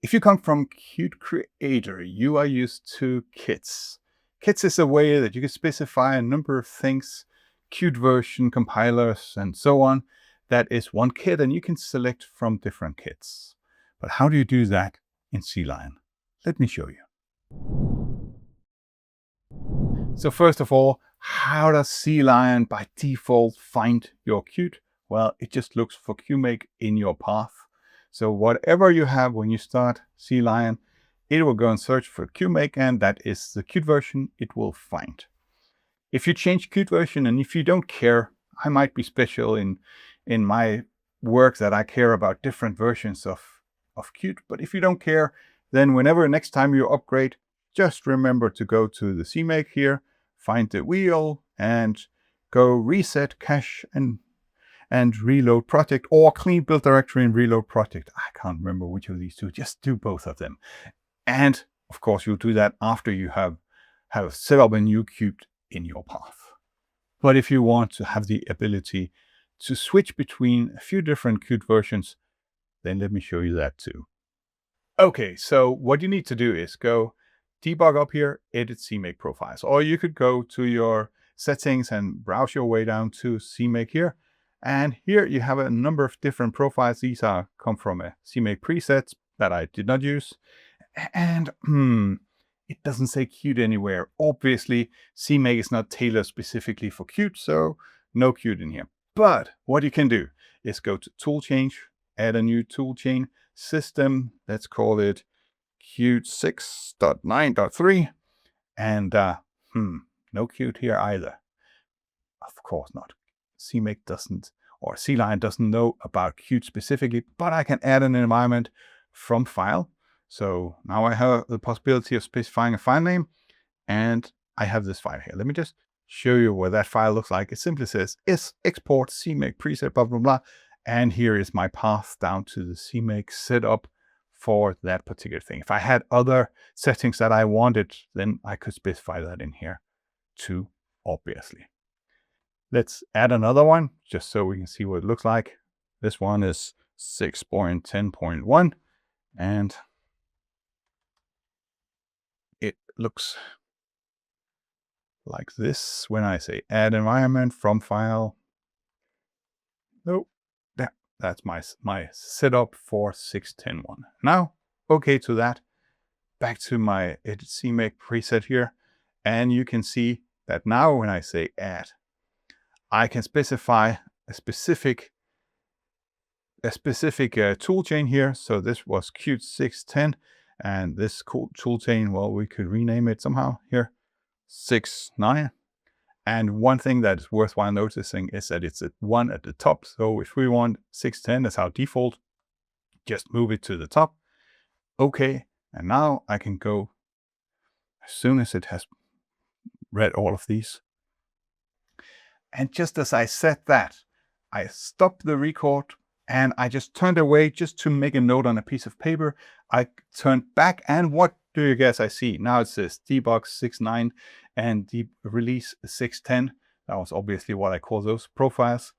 If you come from Qt Creator, you are used to kits. Kits is a way that you can specify a number of things, Qt version, compilers, and so on. That is one kit, and you can select from different kits. But how do you do that in CLion? Let me show you. So first of all, how does CLion by default find your Qt? Well, it just looks for QMake in your path. So whatever you have when you start CLion, it will go and search for QMake, and that is the Qt version it will find. If you change Qt version, and if you don't care, I might be special in my work that I care about different versions of Qt, but if you don't care, then whenever next time you upgrade, just remember to go to the CMake here, find the wheel, and go reset cache and reload project, or clean build directory and reload project. I can't remember which of these two. Just do both of them. And of course, you'll do that after you have set up a new Qt in your path. But if you want to have the ability to switch between a few different Qt versions, then let me show you that too. Okay, so what you need to do is go debug up here, edit CMake profiles, or you could go to your settings and browse your way down to CMake here. And here you have a number of different profiles. These come from a CMake presets that I did not use. And it doesn't say Qt anywhere. Obviously, CMake is not tailored specifically for Qt, so no Qt in here. But what you can do is go to toolchains, add a new toolchain system. Let's call it Qt 6.9.3. And no Qt here either. Of course not. CMake doesn't, or CLion doesn't know about Qt specifically, but I can add an environment from file. So now I have the possibility of specifying a file name, and I have this file here. Let me just show you what that file looks like. It simply says is export CMake preset, blah, blah, blah. And here is my path down to the CMake setup for that particular thing. If I had other settings that I wanted, then I could specify that in here too, obviously. Let's add another one just so we can see what it looks like. This one is 6.10.1, and it looks like this when I say add environment from file. Nope, that's my setup for 6.10.1. Now, okay to that, back to my edit CMake preset here, and you can see that now when I say add, I can specify a specific toolchain here. So this was Qt 6.10, and this toolchain, well, we could rename it somehow here, 6.9. And one thing that is worthwhile noticing is that it's at 1 at the top. So if we want 6.10 as our default, just move it to the top. Okay, and now I can go, as soon as it has read all of these. And just as I said that, I stopped the record and I just turned away just to make a note on a piece of paper. I turned back, and what do you guess I see? Now it says debug 6.9 and release 6.10. That was obviously what I call those profiles.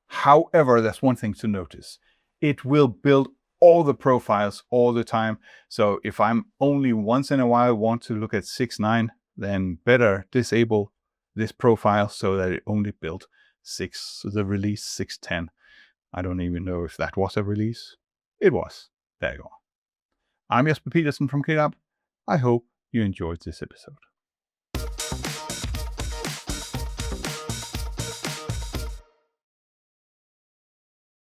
However, there's one thing to notice. It will build all the profiles all the time. So if I'm only once in a while want to look at 6.9, then better disable this profile so that it only built the release 6.10. I don't even know if that was a release. It was. There you go. I'm Jesper Pedersen from KDAB. I hope you enjoyed this episode.